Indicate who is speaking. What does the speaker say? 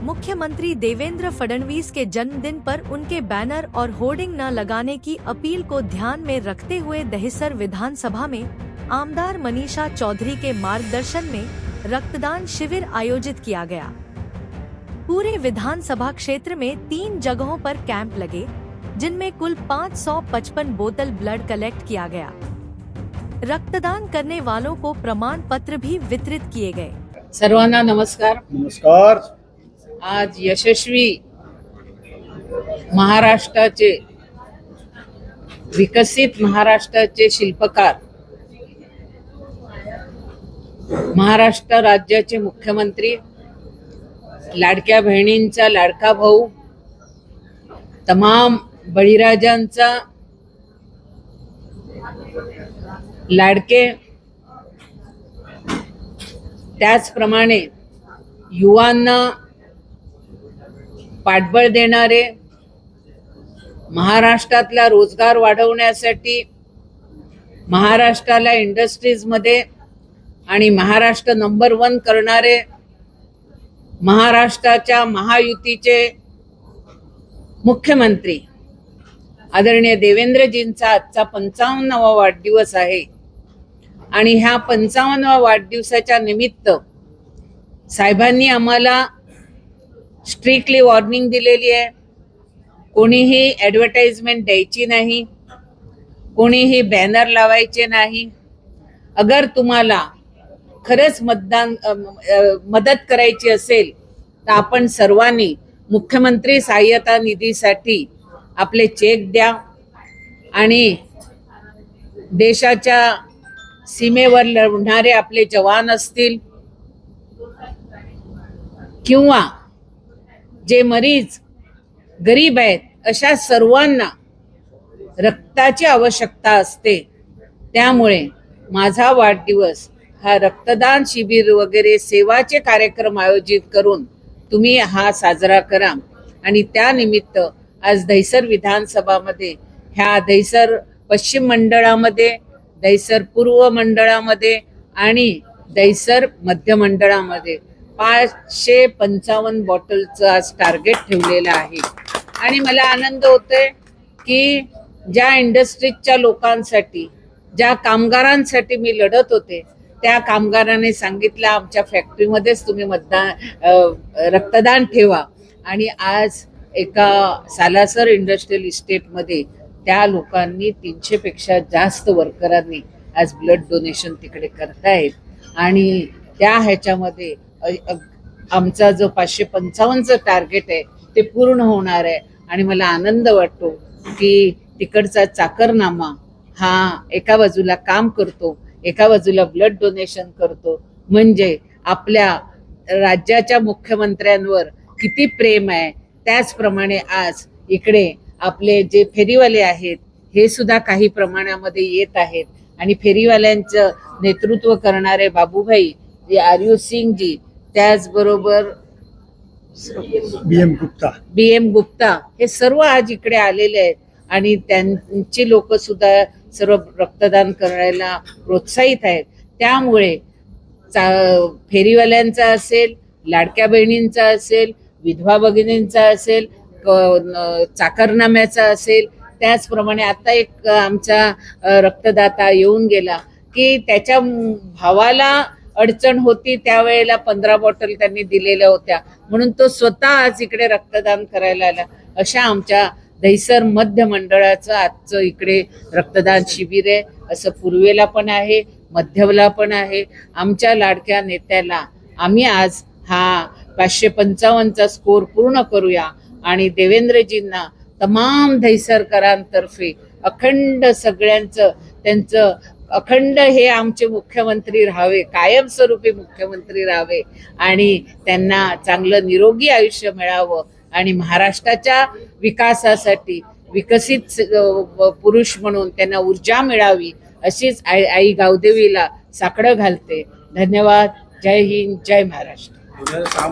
Speaker 1: मुख्यमंत्री देवेंद्र फडणवीस के जन्मदिन पर उनके बैनर और होर्डिंग न लगाने की अपील को ध्यान में रखते हुए दहिसर विधानसभा में आमदार मनीषा चौधरी के मार्गदर्शन में रक्तदान शिविर आयोजित किया गया। पूरे विधानसभा क्षेत्र में 3 जगहों पर कैंप लगे, जिनमें कुल 555 बोतल ब्लड कलेक्ट किया गया। रक्तदान करने वालों को प्रमाण पत्र भी वितरित किए गए।
Speaker 2: सर्वांना नमस्कार।
Speaker 3: नमस्कार।
Speaker 2: आज यशस्वी महाराष्ट्राचे विकसित महाराष्ट्राचे शिल्पकार, महाराष्ट्र राज्याचे मुख्यमंत्री, लाडक्या बहिणींचा लाडका भाऊ, तमाम बळीराजांचा लाडके, त्याचप्रमाणे युवांना पाठबळ देणारे, महाराष्ट्रातला रोजगार वाढवण्यासाठी महाराष्ट्राला इंडस्ट्रीज मध्ये आणि महाराष्ट्र नंबर 1 करणारे महाराष्ट्राच्या महायुतीचे मुख्यमंत्री आदरणीय देवेंद्रजींचा आजचा 55वा वाढदिवस आहे। आणि ह्या 55व्या वाढदिवसाच्या निमित्त साहेबांनी आम्हाला स्ट्रिक्टली वॉर्निंग दिलेली आहे। कोणीही ॲडव्हर्टाइजमेंट द्यायची नाही, कोणीही बॅनर लावायचे नाही। अगर तुम्हाला खरंच मदत करायची असेल तर आपण सर्वांनी मुख्यमंत्री सहाय्यता निधीसाठी आपले चेक द्या आणि देशाच्या सीमेवर लढणारे आपले जवान असतील किंवा जे मरीज गरीब आहेत अशा सर्वांना रक्ताची आवश्यकता असते। त्यामुळे माझा वाढदिवस हा रक्तदान शिबिर वगैरे सेवाचे कार्यक्रम आयोजित करून तुम्ही हा साजरा करा। आणि त्यानिमित्त आज दहिसर विधानसभामध्ये ह्या दहिसर पश्चिम मंडळामध्ये, दहिसर पूर्व मंडळामध्ये आणि दहिसर मध्य मंडळामध्ये 555 बॉटलचं आज टार्गेट ठेवलेलं आहे। आणि मला आनंद होतोय की ज्या इंडस्ट्रीजच्या लोकांसाठी, ज्या कामगारांसाठी मी लढत होते, त्या कामगाराने सांगितलं आमच्या फॅक्टरीमध्येच तुम्ही रक्तदान ठेवा। आणि आज एका सालासर इंडस्ट्रियल इस्टेटमध्ये त्या लोकांनी 300 पेक्षा जास्त वर्करांनी आज ब्लड डोनेशन तिकडे करतायत। आणि त्या ह्याच्यामध्ये आमचा जो 555चं टार्गेट आहे ते पूर्ण होणार आहे। आणि मला आनंद वाटतो की तिकडचा चाकरनामा हा एका बाजूला काम करतो, एका बाजूला ब्लड डोनेशन करतो, म्हणजे आपल्या राज्याच्या मुख्यमंत्र्यांवर किती प्रेम आहे। त्याचप्रमाणे आज इकडे आपले जे फेरीवाले आहेत हे सुद्धा काही प्रमाणामध्ये येत आहेत। आणि फेरीवाल्यांचं नेतृत्व करणारे बाबूभाई जे आर्यू सिंग जी, त्याचबरोबर बीएम गुप्ता हे सर्व आज इकडे आलेले आहेत। आणि त्यांची लोक सुद्धा सर्व रक्तदान करायला प्रोत्साहित आहेत। त्यामुळे फेरीवाल्यांचा असेल, लाडक्या बहिणींचा असेल, विधवा भगिनींचा असेल, चाकरनाम्याचा असेल, त्याचप्रमाणे आता एक आमचा रक्तदाता येऊन गेला की त्याच्या भावाला अडचण होती, त्यावेळेला 15 बॉटल त्यांनी दिलेल्या होत्या, म्हणून तो स्वतः आज इकडे रक्तदान करायला आला। अशा आमच्या दहिसर मध्य मंडळाचं आजचं इकडे रक्तदान शिबिर आहे। असं पूर्वेला पण आहे, मध्यला पण आहे। आमच्या लाडक्या नेत्याला आम्ही आज हा 555चा स्कोर पूर्ण करूया आणि देवेंद्रजींना तमाम दहिसरकरांतर्फे अखंड सगळ्यांचं त्यांचं अखंड हे आमचे मुख्यमंत्री राहावे, कायमस्वरूपी मुख्यमंत्री राहावे आणि त्यांना चांगलं निरोगी आयुष्य मिळावं आणि महाराष्ट्राच्या विकासासाठी विकसित पुरुष म्हणून त्यांना ऊर्जा मिळावी अशीच आई गावदेवीला साकडं घालते। धन्यवाद। जय हिंद, जय महाराष्ट्र।